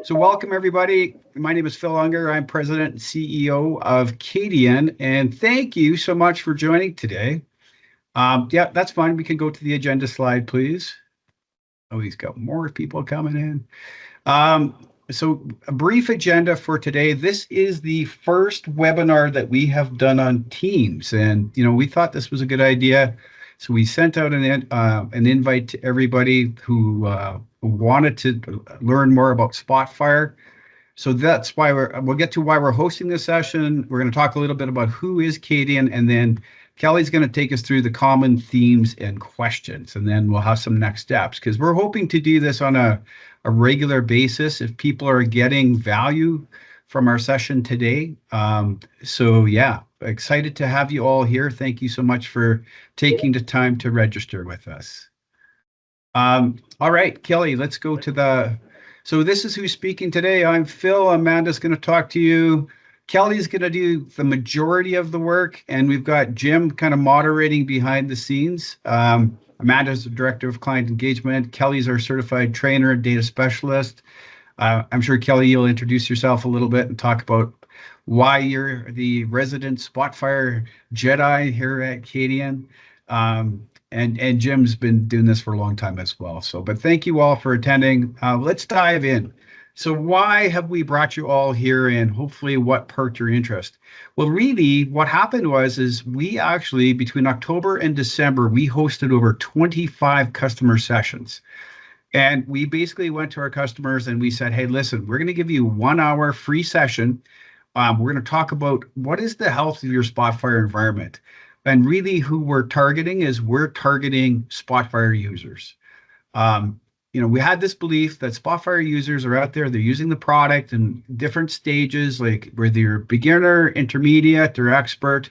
So welcome everybody. My name is Phil Unger. I'm President and CEO of Cadeon, and thank you so much for joining today. Yeah, that's fine. We can go to the agenda slide, please. Oh, he's got more people coming in. So a brief agenda for today. This is the first webinar that we have done on Teams, and we thought this was a good idea. So we sent out an invite to everybody who wanted to learn more about Spotfire. So that's why we'll get to why we're hosting this session. We're going to talk a little bit about who is Cadeon, and then Kelley's going to take us through the common themes and questions, and then we'll have some next steps because we're hoping to do this on a regular basis if people are getting value from our session today. So yeah, excited to have you all here. Thank you so much for taking the time to register with us. All right, Kelley, let's go to so this is who's speaking today. I'm Phil. Amanda's going to talk to you. Kelley's going to do the majority of the work, and we've got Jim kind of moderating behind the scenes. Amanda's the Director of Client Engagement. Kelley's our certified trainer and data specialist. I'm sure, Kelley, you'll introduce yourself a little bit and talk about why you're the resident Spotfire Jedi here at Cadeon. And Jim's been doing this for a long time as well. But thank you all for attending. Let's dive in. So why have we brought you all here, and hopefully what perked your interest? Well, really what happened is we actually, between October and December, we hosted over 25 customer sessions. And we basically went to our customers and we said, hey, listen, we're going to give you 1 hour free session. We're going to talk about what is the health of your Spotfire environment. And really who we're targeting Spotfire users. We had this belief that Spotfire users are out there, they're using the product in different stages, like whether you're beginner, intermediate, or expert.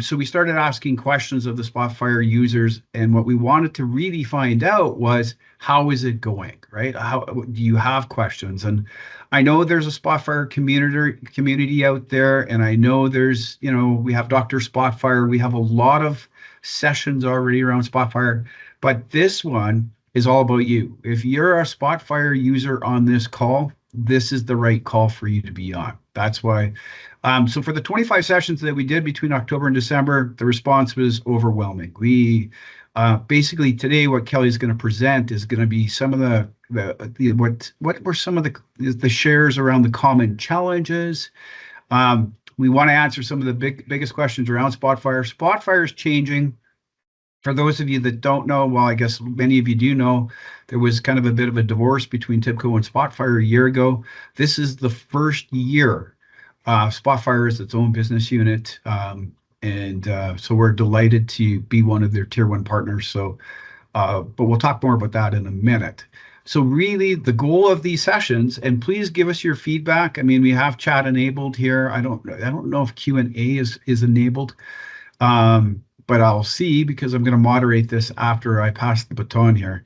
So we started asking questions of the Spotfire users, and what we wanted to really find out was, how is it going, right? How do you have questions? And I know there's a Spotfire community out there, and I know there's, we have Dr. Spotfire. We have a lot of sessions already around Spotfire, but this one is all about you. If you're a Spotfire user on this call, this is the right call for you to be on. That's why. So for the 25 sessions that we did between October and December, the response was overwhelming. We basically today, what Kelley's going to present is going to be some of what were some of the shares around the common challenges. We want to answer some of the biggest questions around Spotfire. Spotfire is changing. For those of you that don't know, well, I guess many of you do know, there was kind of a bit of a divorce between TIBCO and Spotfire a year ago. This is the first year Spotfire is its own business unit, so we're delighted to be one of their tier 1 partners. But we'll talk more about that in a minute. So really, the goal of these sessions, and please give us your feedback. I mean, we have chat enabled here. I don't know if Q&A is enabled, but I'll see, because I'm going to moderate this after I pass the baton here.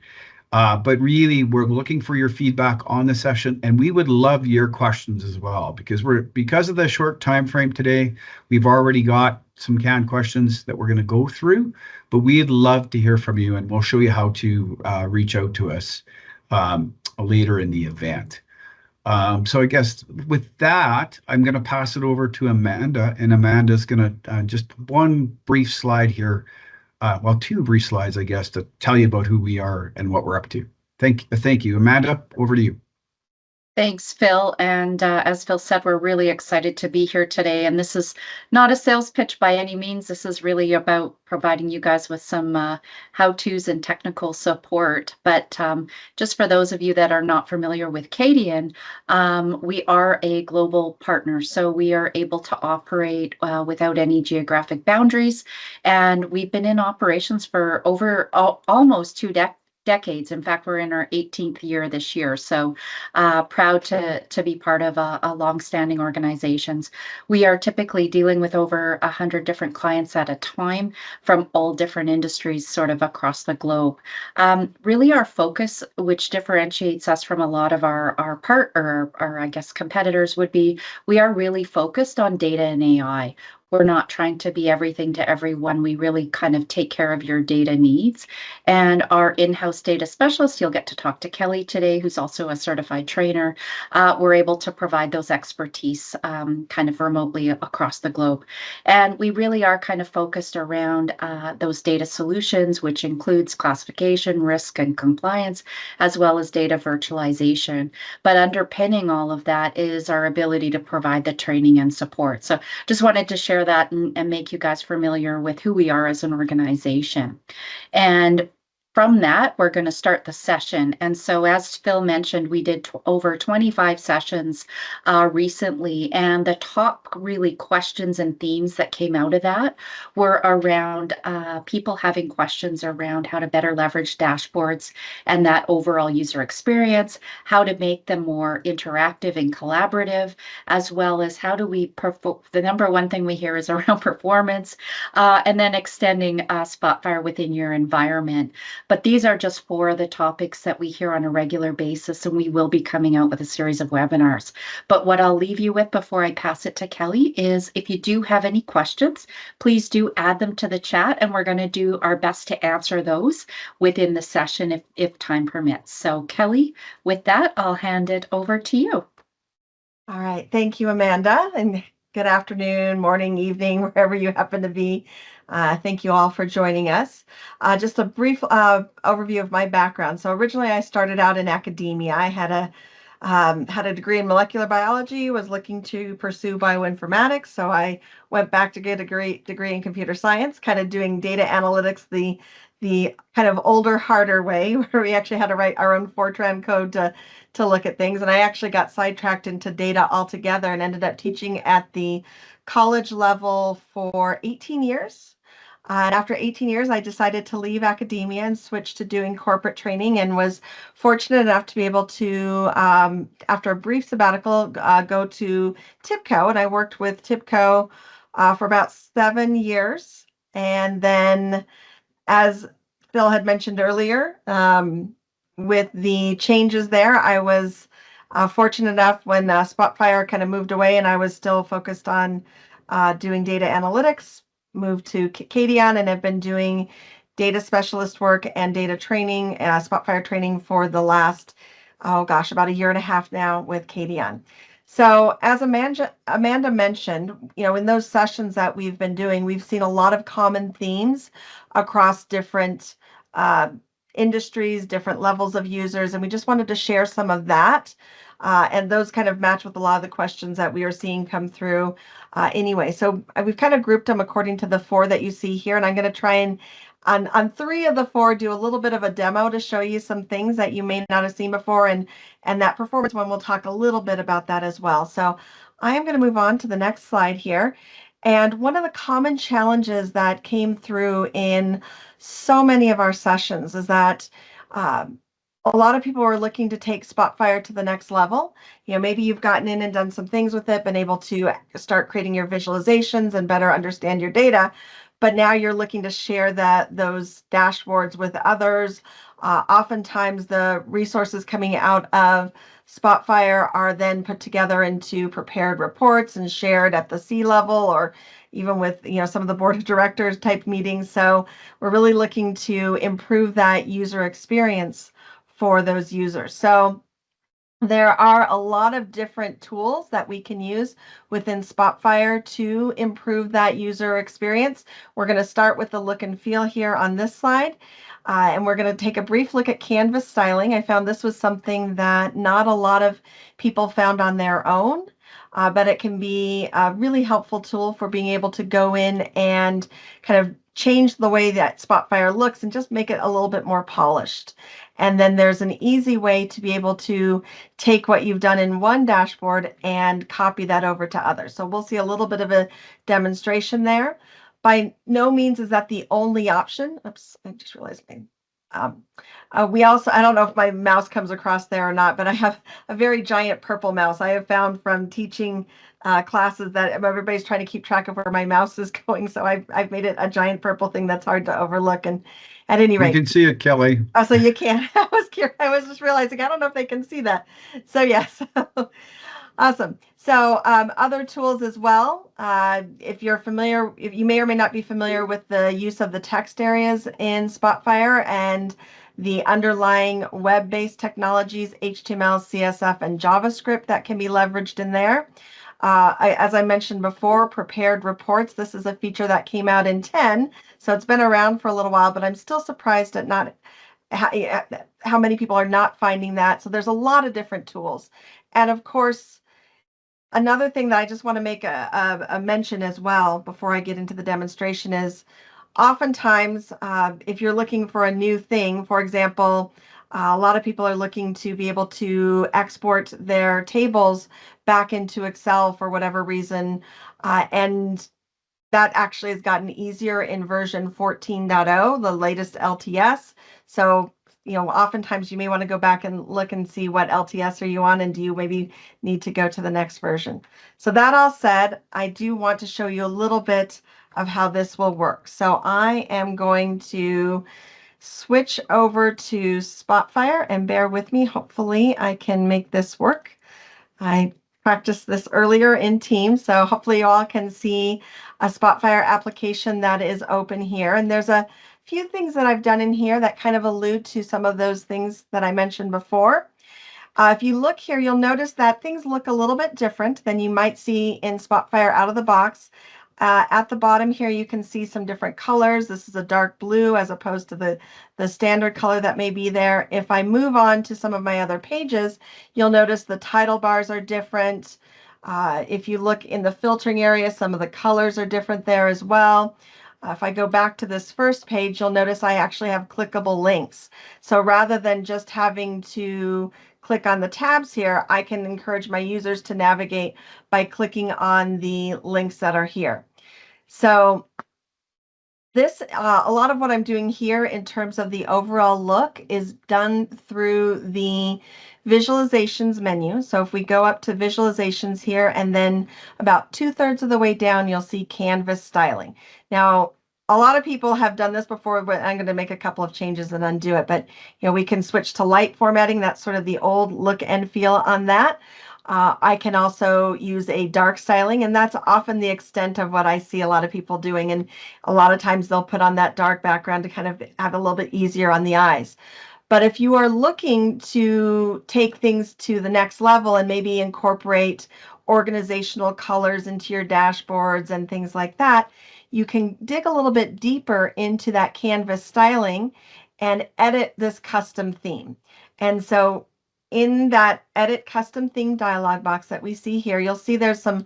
But really, we're looking for your feedback on the session, and we would love your questions as well, because of the short time frame today, we've already got some canned questions that we're going to go through, but we'd love to hear from you, and we'll show you how to reach out to us later in the event. So I guess with that, I'm going to pass it over to Amanda, and Amanda's going to just one brief slide here. Two brief slides, I guess, to tell you about who we are and what we're up to. Thank you. Amanda, over to you. Thanks, Phil. And as Phil said, we're really excited to be here today. And this is not a sales pitch by any means. This is really about providing you guys with some how-tos and technical support. But just for those of you that are not familiar with Cadeon, we are a global partner. So we are able to operate without any geographic boundaries. And we've been in operations for over almost 2 decades. In fact, we're in our 18th year this year. So proud to be part of a long-standing organizations. We are typically dealing with over 100 different clients at a time from all different industries sort of across the globe. Really our focus, which differentiates us from a lot of our I guess competitors, would be we are really focused on data and AI. We're not trying to be everything to everyone. We really kind of take care of your data needs. And our in-house data specialist, you'll get to talk to Kelley today, who's also a certified trainer. We're able to provide those expertise kind of remotely across the globe. And we really are kind of focused around those data solutions, which includes classification, risk, and compliance, as well as data virtualization. But underpinning all of that is our ability to provide the training and support. So just wanted to share that and make you guys familiar with who we are as an organization. And from that, we're going to start the session. And so, as Phil mentioned, we did over 25 sessions recently. And the top really questions and themes that came out of that were around people having questions around how to better leverage dashboards and that overall user experience, how to make them more interactive and collaborative, as well as how do we perform. The number one thing we hear is around performance, and then extending Spotfire within your environment. But these are just four of the topics that we hear on a regular basis, and we will be coming out with a series of webinars. But what I'll leave you with before I pass it to Kelley is if you do have any questions, please do add them to the chat, and we're going to do our best to answer those within the session if time permits. So Kelley, with that, I'll hand it over to you. All right. Thank you, Amanda, and good afternoon, morning, evening, wherever you happen to be. Thank you all for joining us. Just a brief overview of my background. So originally I started out in academia. I had a degree in molecular biology, was looking to pursue bioinformatics. So I went back to get a degree in computer science, kind of doing data analytics the kind of older, harder way, where we actually had to write our own Fortran code to look at things. And I actually got sidetracked into data altogether and ended up teaching at the college level for 18 years. And after 18 years, I decided to leave academia and switch to doing corporate training, and was fortunate enough to be able to, after a brief sabbatical, go to TIBCO. And I worked with TIBCO for about 7 years. And then, as Phil had mentioned earlier, with the changes there, I was fortunate enough when Spotfire kind of moved away and I was still focused on doing data analytics, moved to Cadeon, and have been doing data specialist work and data training, Spotfire training for the last, about a year and a half now with Cadeon. So as Amanda mentioned, in those sessions that we've been doing, we've seen a lot of common themes across different industries, different levels of users, and we just wanted to share some of that. And those kind of match with a lot of the questions that we are seeing come through anyway. So we've kind of grouped them according to the four that you see here, and I'm going to try and on 3 of the 4 do a little bit of a demo to show you some things that you may not have seen before, and that performance one, we'll talk a little bit about that as well. So I am going to move on to the next slide here. And one of the common challenges that came through in so many of our sessions is that a lot of people are looking to take Spotfire to the next level. Maybe you've gotten in and done some things with it, been able to start creating your visualizations and better understand your data. But now you're looking to share those dashboards with others. Oftentimes the resources coming out of Spotfire are then put together into prepared reports and shared at the C-level, or even with some of the board of directors type meetings. So we're really looking to improve that user experience for those users. So there are a lot of different tools that we can use within Spotfire to improve that user experience. We're going to start with the look and feel here on this slide. And we're going to take a brief look at canvas styling. I found this was something that not a lot of people found on their own, but it can be a really helpful tool for being able to go in and kind of change the way that Spotfire looks and just make it a little bit more polished. And then there's an easy way to be able to take what you've done in one dashboard and copy that over to others. So we'll see a little bit of a demonstration there. By no means is that the only option. Oops, I just realized we also, I don't know if my mouse comes across there or not, but I have a very giant purple mouse. I have found from teaching classes that everybody's trying to keep track of where my mouse is going. So I've made it a giant purple thing that's hard to overlook. And at any rate, you can see it, Kelley. Oh, so you can. I was just realizing, I don't know if they can see that. So yes. Awesome. So other tools as well. If you're familiar, if you may or may not be familiar with the use of the text areas in Spotfire and the underlying web-based technologies, HTML, CSS, and JavaScript that can be leveraged in there. As I mentioned before, prepared reports. This is a feature that came out in 10, so it's been around for a little while, but I'm still surprised at not how many people are not finding that. So there's a lot of different tools. And of course, another thing that I just want to make a mention as well before I get into the demonstration is oftentimes if you're looking for a new thing, for example, a lot of people are looking to be able to export their tables back into Excel for whatever reason, and that actually has gotten easier in version 14.0, the latest LTS. So, oftentimes you may want to go back and look and see what LTS are you on, and do you maybe need to go to the next version. So that all said, I do want to show you a little bit of how this will work. So I am going to switch over to Spotfire, and bear with me. Hopefully I can make this work. I practiced this earlier in Teams, so hopefully you all can see a Spotfire application that is open here. And there's a few things that I've done in here that kind of allude to some of those things that I mentioned before. If you look here, you'll notice that things look a little bit different than you might see in Spotfire out of the box. At the bottom here, you can see some different colors. This is a dark blue as opposed to the standard color that may be there. If I move on to some of my other pages, you'll notice the title bars are different. If you look in the filtering area, some of the colors are different there as well. If I go back to this first page, you'll notice I actually have clickable links. So rather than just having to click on the tabs here, I can encourage my users to navigate by clicking on the links that are here. So this, a lot of what I'm doing here in terms of the overall look is done through the visualizations menu. So if we go up to visualizations here, and then about 2/3 of the way down, you'll see canvas styling. Now, a lot of people have done this before, but I'm going to make a couple of changes and undo it. But we can switch to light formatting. That's sort of the old look and feel on that. I can also use a dark styling, and that's often the extent of what I see a lot of people doing. And a lot of times they'll put on that dark background to kind of have a little bit easier on the eyes. But if you are looking to take things to the next level and maybe incorporate organizational colors into your dashboards and things like that, you can dig a little bit deeper into that canvas styling and edit this custom theme. And so in that edit custom theme dialog box that we see here, you'll see there's some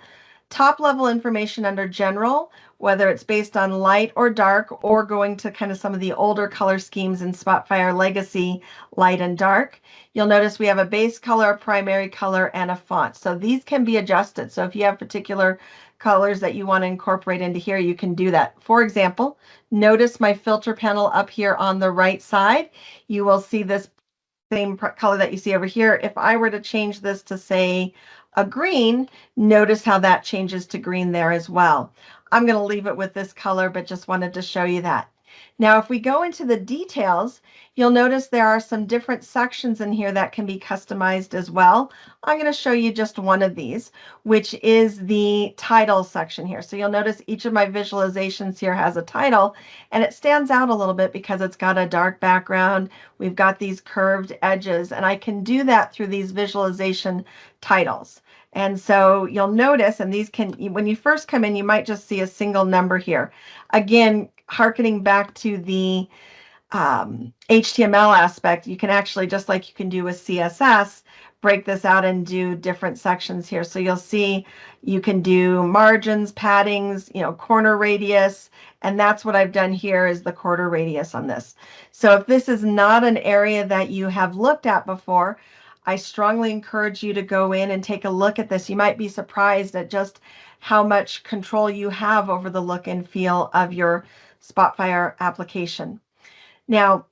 top level information under general, whether it's based on light or dark, or going to kind of some of the older color schemes in Spotfire Legacy, light and dark. You'll notice we have a base color, a primary color, and a font. So these can be adjusted. So if you have particular colors that you want to incorporate into here, you can do that. For example, notice my filter panel up here on the right side. You will see this same color that you see over here. If I were to change this to, say, a green, notice how that changes to green there as well. I'm going to leave it with this color, but just wanted to show you that. Now, if we go into the details, you'll notice there are some different sections in here that can be customized as well. I'm going to show you just one of these, which is the title section here. So you'll notice each of my visualizations here has a title, and it stands out a little bit because it's got a dark background. We've got these curved edges, and I can do that through these visualization titles. And so you'll notice, and these can, when you first come in, you might just see a single number here. Again, harkening back to the HTML aspect, you can actually, just like you can do with CSS, break this out and do different sections here. So you'll see you can do margins, paddings, corner radius, and that's what I've done here is the quarter radius on this. So if this is not an area that you have looked at before, I strongly encourage you to go in and take a look at this. You might be surprised at just how much control you have over the look and feel of your Spotfire application. Now,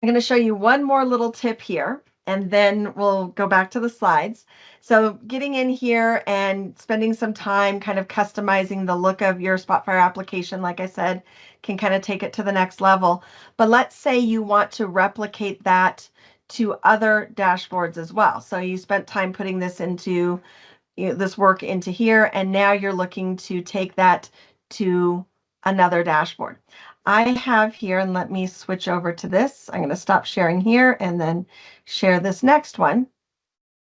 I'm going to show you one more little tip here, and then we'll go back to the slides. So getting in here and spending some time kind of customizing the look of your Spotfire application, like I said, can kind of take it to the next level. But let's say you want to replicate that to other dashboards as well. So you spent time putting this into this work into here, and now you're looking to take that to another dashboard. I have here, and let me switch over to this. I'm going to stop sharing here and then share this next one.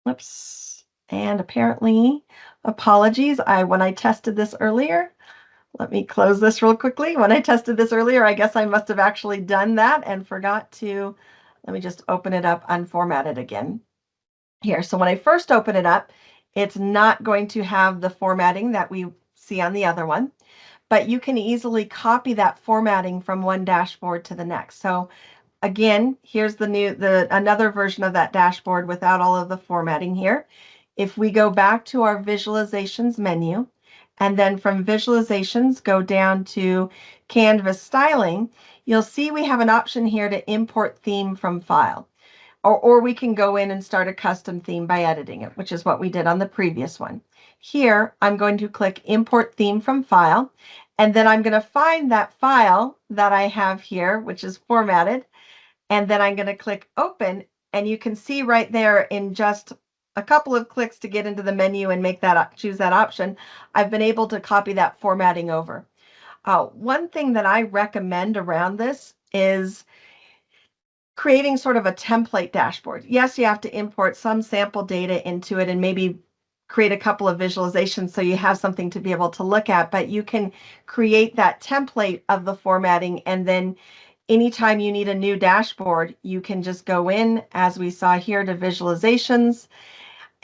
Whoops. And apparently, apologies. When I tested this earlier, let me close this real quickly. When I tested this earlier, I guess I must have actually done that and forgot to, let me just open it up, unformatted again here. So when I first open it up, it's not going to have the formatting that we see on the other one, but you can easily copy that formatting from one dashboard to the next. So again, here's another version of that dashboard without all of the formatting here. If we go back to our visualizations menu, and then from visualizations go down to Canvas styling, you'll see we have an option here to import theme from file. Or we can go in and start a custom theme by editing it, which is what we did on the previous one. Here, I'm going to click Import Theme from File, and then I'm going to find that file that I have here, which is formatted, and then I'm going to click Open, and you can see right there in just a couple of clicks to get into the menu and choose that option, I've been able to copy that formatting over. One thing that I recommend around this is creating sort of a template dashboard. Yes, you have to import some sample data into it and maybe create a couple of visualizations so you have something to be able to look at, but you can create that template of the formatting, and then anytime you need a new dashboard, you can just go in, as we saw here, to visualizations,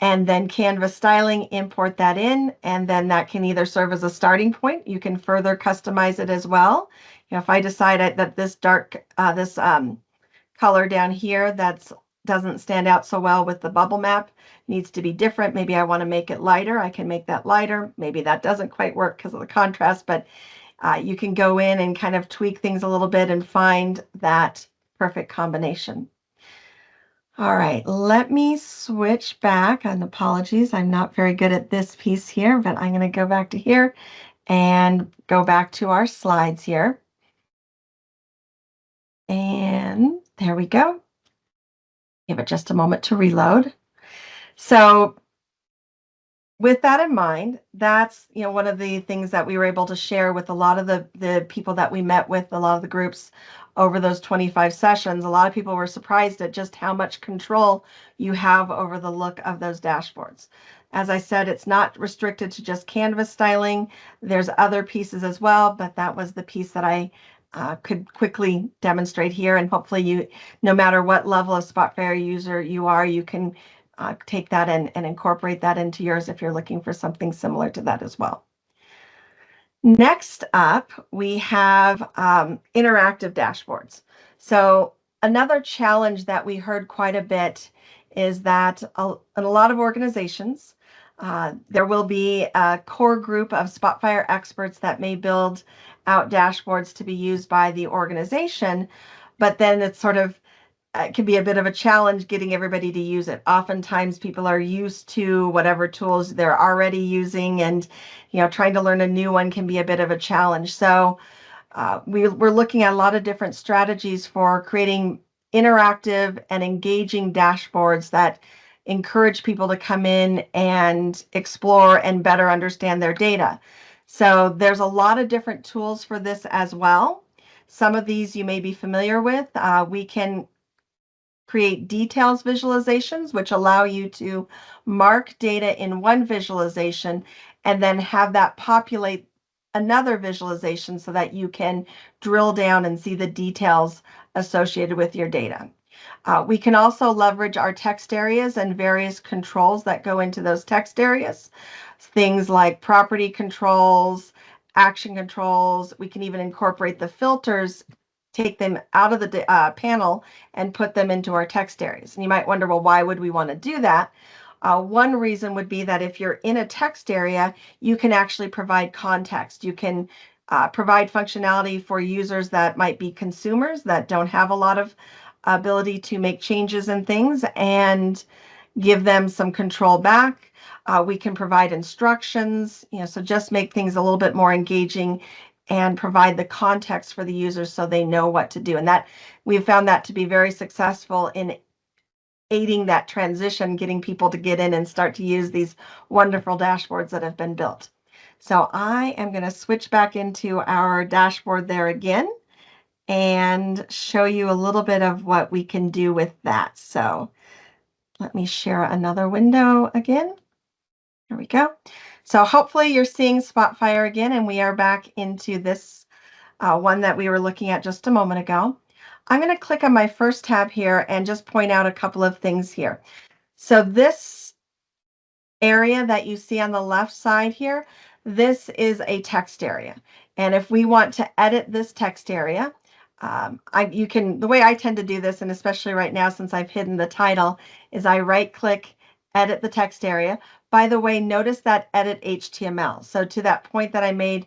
and then Canvas styling, import that in, and then that can either serve as a starting point. You can further customize it as well. If I decide that this color down here that doesn't stand out so well with the bubble map needs to be different. Maybe I want to make it lighter. I can make that lighter. Maybe that doesn't quite work because of the contrast, but you can go in and kind of tweak things a little bit and find that perfect combination. All right, let me switch back, and apologies, I'm not very good at this piece here, but I'm going to go back to here and go back to our slides here. And there we go. Give it just a moment to reload. So with that in mind, that's one of the things that we were able to share with a lot of the people that we met with, a lot of the groups over those 25 sessions. A lot of people were surprised at just how much control you have over the look of those dashboards. As I said, it's not restricted to just Canvas styling. There's other pieces as well, but that was the piece that I could quickly demonstrate here. And hopefully no matter what level of Spotfire user you are, you can take that and incorporate that into yours if you're looking for something similar to that as well. Next up, we have interactive dashboards. So another challenge that we heard quite a bit is that in a lot of organizations, there will be a core group of Spotfire experts that may build out dashboards to be used by the organization, but then it's sort of it can be a bit of a challenge getting everybody to use it. Oftentimes people are used to whatever tools they're already using, and trying to learn a new one can be a bit of a challenge. So we're looking at a lot of different strategies for creating interactive and engaging dashboards that encourage people to come in and explore and better understand their data. So there's a lot of different tools for this as well. Some of these you may be familiar with. We can create details visualizations, which allow you to mark data in one visualization and then have that populate another visualization so that you can drill down and see the details associated with your data. We can also leverage our text areas and various controls that go into those text areas. Things like property controls, action controls. We can even incorporate the filters, take them out of the panel and put them into our text areas. And you might wonder, well, why would we want to do that? One reason would be that if you're in a text area, you can actually provide context. You can provide functionality for users that might be consumers that don't have a lot of ability to make changes in things, and give them some control back. We can provide instructions, so just make things a little bit more engaging and provide the context for the users so they know what to do. And that we've found that to be very successful in aiding that transition, getting people to get in and start to use these wonderful dashboards that have been built. So I am going to switch back into our dashboard there again and show you a little bit of what we can do with that. So let me share another window again. There we go. So hopefully you're seeing Spotfire again, and we are back into this one that we were looking at just a moment ago. I'm going to click on my first tab here and just point out a couple of things here. So this area that you see on the left side here, this is a text area. And if we want to edit this text area, the way I tend to do this, and especially right now since I've hidden the title, is I right click, edit the text area. By the way, notice that edit HTML. So to that point that I made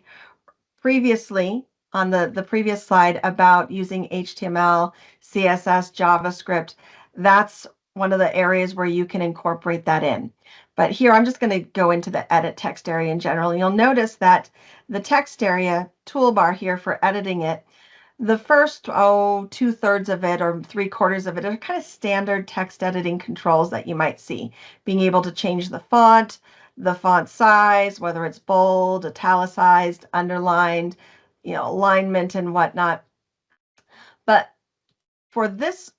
previously on the previous slide about using HTML, CSS, JavaScript, that's one of the areas where you can incorporate that in. But here I'm just going to go into the edit text area in general. You'll notice that the text area toolbar here for editing it, the first 2/3 of it or 3/4 of it are kind of standard text editing controls that you might see. Being able to change the font size, whether it's bold, italicized, underlined, alignment and whatnot. But for this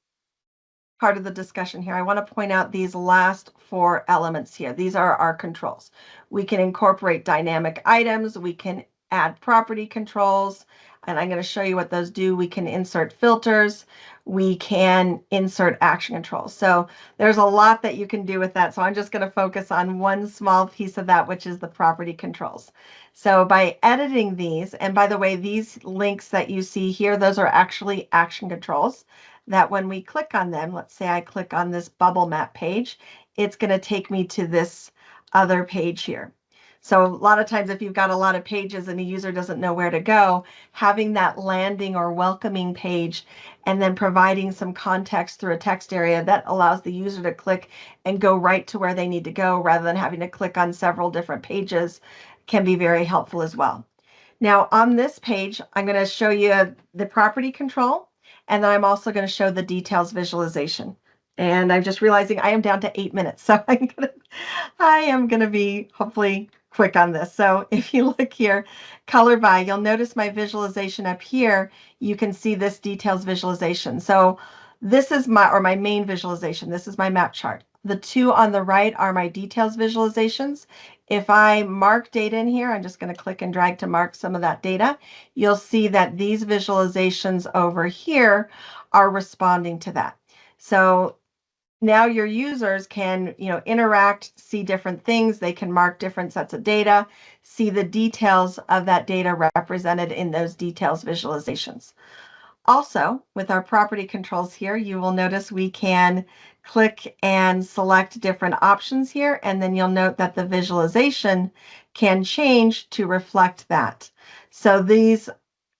part of the discussion here, I want to point out these last 4 elements here. These are our controls. We can incorporate dynamic items. We can add property controls, and I'm going to show you what those do. We can insert filters. We can insert action controls. So there's a lot that you can do with that. So I'm just going to focus on one small piece of that, which is the property controls. So by editing these, and by the way, these links that you see here, those are actually action controls that when we click on them, let's say I click on this bubble map page, it's going to take me to this other page here. So a lot of times if you've got a lot of pages and a user doesn't know where to go, having that landing or welcoming page and then providing some context through a text area that allows the user to click and go right to where they need to go rather than having to click on several different pages can be very helpful as well. Now on this page, I'm going to show you the property control, and then I'm also going to show the details visualization. And I'm just realizing I am down to 8 minutes, so I am going to be hopefully quick on this. So if you look here, color by, you'll notice my visualization up here. You can see this details visualization. So this is my main visualization. This is my map chart. The 2 on the right are my details visualizations. If I mark data in here, I'm just going to click and drag to mark some of that data. You'll see that these visualizations over here are responding to that. So now your users can, interact, see different things. They can mark different sets of data, see the details of that data represented in those details visualizations. Also, with our property controls here, you will notice we can click and select different options here, and then you'll note that the visualization can change to reflect that. So these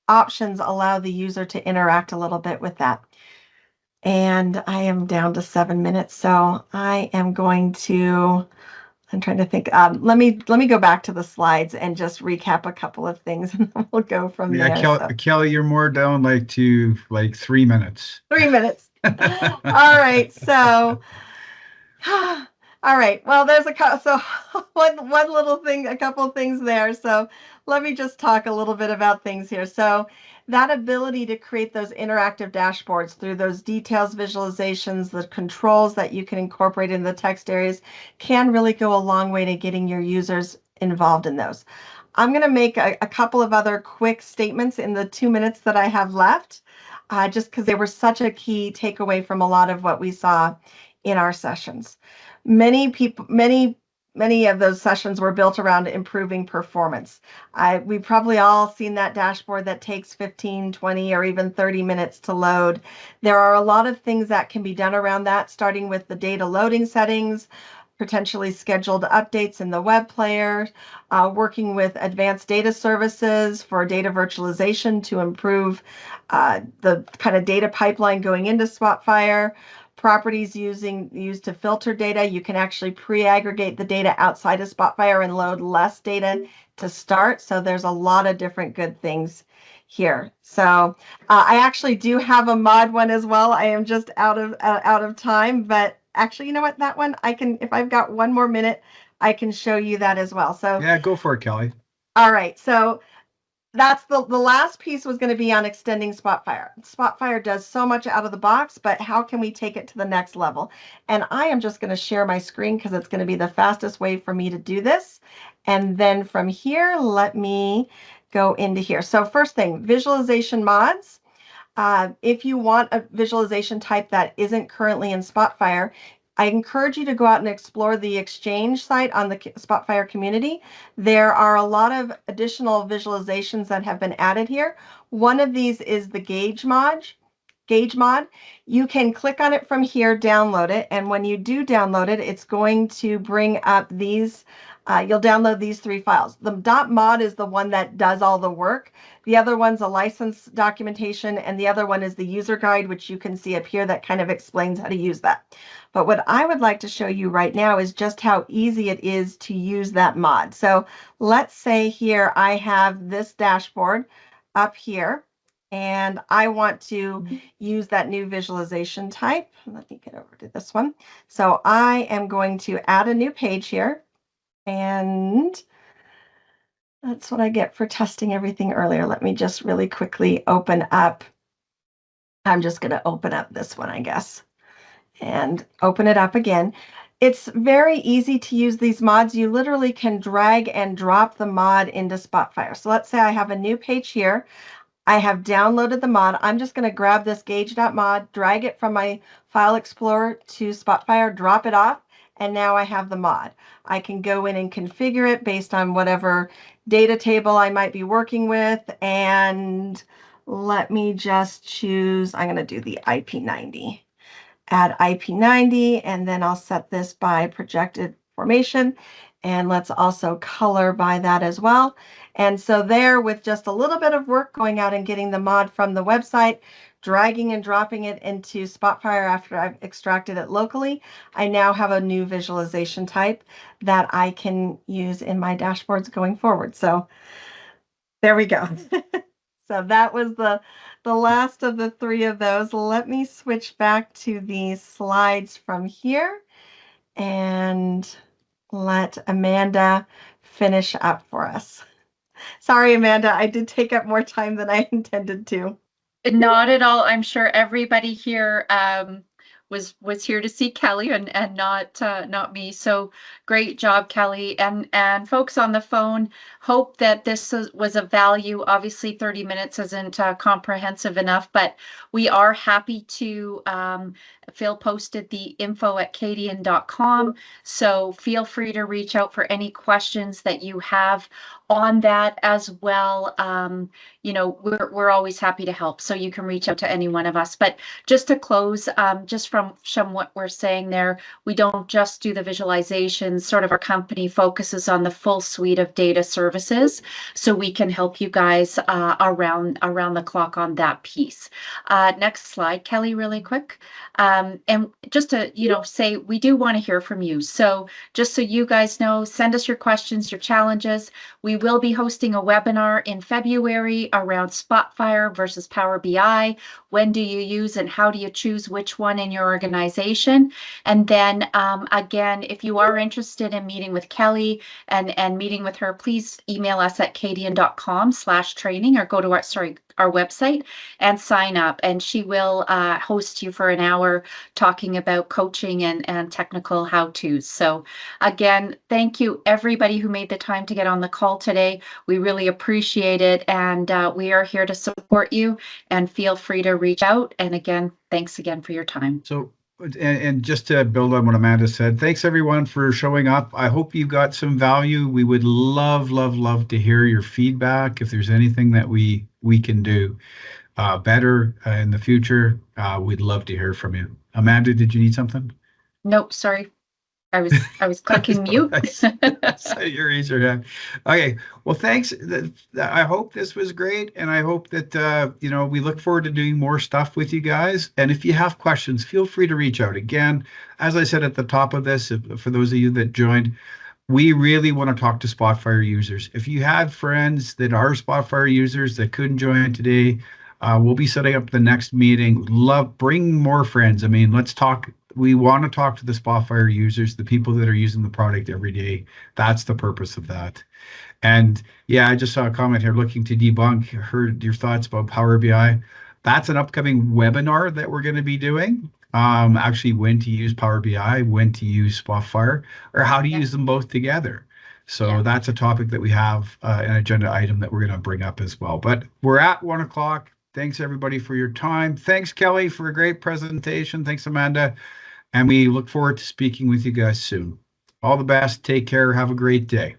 options allow the user to interact a little bit with that. And I am down to 7 minutes, so I am going to, I'm trying to think, let me go back to the slides and just recap a couple of things, and then we'll go from there. Kelley, you're more down to 3 minutes. 3 minutes. All right, so all right, well, there's one little thing, a couple of things there. So let me just talk a little bit about things here. So that ability to create those interactive dashboards through those details visualizations, the controls that you can incorporate in the text areas can really go a long way to getting your users involved in those. I'm going to make a couple of other quick statements in the 2 minutes that I have left, just because they were such a key takeaway from a lot of what we saw in our sessions. Many of those sessions were built around improving performance. We've probably all seen that dashboard that takes 15, 20, or even 30 minutes to load. There are a lot of things that can be done around that, starting with the data loading settings, potentially scheduled updates in the web player, working with advanced data services for data virtualization to improve the kind of data pipeline going into Spotfire. Properties used to filter data. You can actually pre-aggregate the data outside of Spotfire and load less data to start. So there's a lot of different good things here. So I actually do have a mod one as well. I am just out of time, but actually, you know what, that one, I can, if I've got one more minute, I can show you that as well. So, Yeah, go for it, Kelley. all right. So that's the last piece was going to be on extending Spotfire. Spotfire does so much out of the box, but how can we take it to the next level? And I am just going to share my screen because it's going to be the fastest way for me to do this. And then from here, let me go into here. So first thing, visualization mods. If you want a visualization type that isn't currently in Spotfire, I encourage you to go out and explore the Exchange site on the Spotfire community. There are a lot of additional visualizations that have been added here. One of these is the gauge mod. You can click on it from here, download it, and when you do download it, it's going to bring up these. You'll download these 3 files. The .mod is the one that does all the work. The other one's a license documentation, and the other one is the user guide, which you can see up here that kind of explains how to use that. But what I would like to show you right now is just how easy it is to use that mod. So let's say here I have this dashboard up here, and I want to use that new visualization type. Let me get over to this one. So I am going to add a new page here. And that's what I get for testing everything earlier. Let me just really quickly open up. I'm just going to open up this one, I guess, and open it up again. It's very easy to use these mods. You literally can drag and drop the mod into Spotfire. So let's say I have a new page here. I have downloaded the mod. I'm just going to grab this gauge.mod, drag it from my file explorer to Spotfire, drop it off, and now I have the mod. I can go in and configure it based on whatever data table I might be working with. And let me just choose, I'm going to do the IP90. Add IP90, and then I'll set this by projected formation. And let's also color by that as well. And so there, with just a little bit of work going out and getting the mod from the website, dragging and dropping it into Spotfire after I've extracted it locally, I now have a new visualization type that I can use in my dashboards going forward. So there we go. So that was the last of the 3 of those. Let me switch back to these slides from here and let Amanda finish up for us. Sorry, Amanda, I did take up more time than I intended to. Not at all. I'm sure everybody here was here to see Kelley and not me. So great job, Kelley. And folks on the phone, hope that this was of value. Obviously, 30 minutes isn't comprehensive enough, but we are happy to. Phil posted the info at Cadeon.com. So feel free to reach out for any questions that you have on that as well. You know, we're always happy to help. So you can reach out to any one of us. But just to close, just from what we're saying there, we don't just do the visualizations. Sort of our company focuses on the full suite of data services, so we can help you guys around the clock on that piece. Next slide, Kelley, really quick. And just to, say, we do want to hear from you. So just so you guys know, send us your questions, your challenges. We will be hosting a webinar in February around Spotfire versus Power BI. When do you use and how do you choose which one in your organization? And then again, if you are interested in meeting with Kelley and meeting with her, please email us at cadeon.com/training or go to our website and sign up, and she will host you for an hour talking about coaching and technical how-tos. So again, thank you everybody who made the time to get on the call today. We really appreciate it, and we are here to support you, and feel free to reach out. And again, thanks again for your time. So, and just to build on what Amanda said, thanks everyone for showing up. I hope you got some value. We would love to hear your feedback. If there's anything that we can do better in the future, we'd love to hear from you. Amanda, did you need something? Nope, sorry. I was clicking mute. So you raise your hand. Okay. Well, thanks. I hope this was great, and I hope that we look forward to doing more stuff with you guys. And if you have questions, feel free to reach out. Again, as I said at the top of this, for those of you that joined, we really want to talk to Spotfire users. If you had friends that are Spotfire users that couldn't join today, we'll be setting up the next meeting. Bring more friends. I mean, let's talk we want to talk to the Spotfire users, the people that are using the product every day. That's the purpose of that. And yeah, I just saw a comment here looking to debunk. Heard your thoughts about Power BI. That's an upcoming webinar that we're going to be doing. Actually, when to use Power BI, when to use Spotfire, or how to use them both together. So that's a topic that we have an agenda item that we're going to bring up as well. But we're at 1 o'clock. Thanks everybody for your time. Thanks, Kelley, for a great presentation. Thanks, Amanda. And we look forward to speaking with you guys soon. All the best. Take care. Have a great day.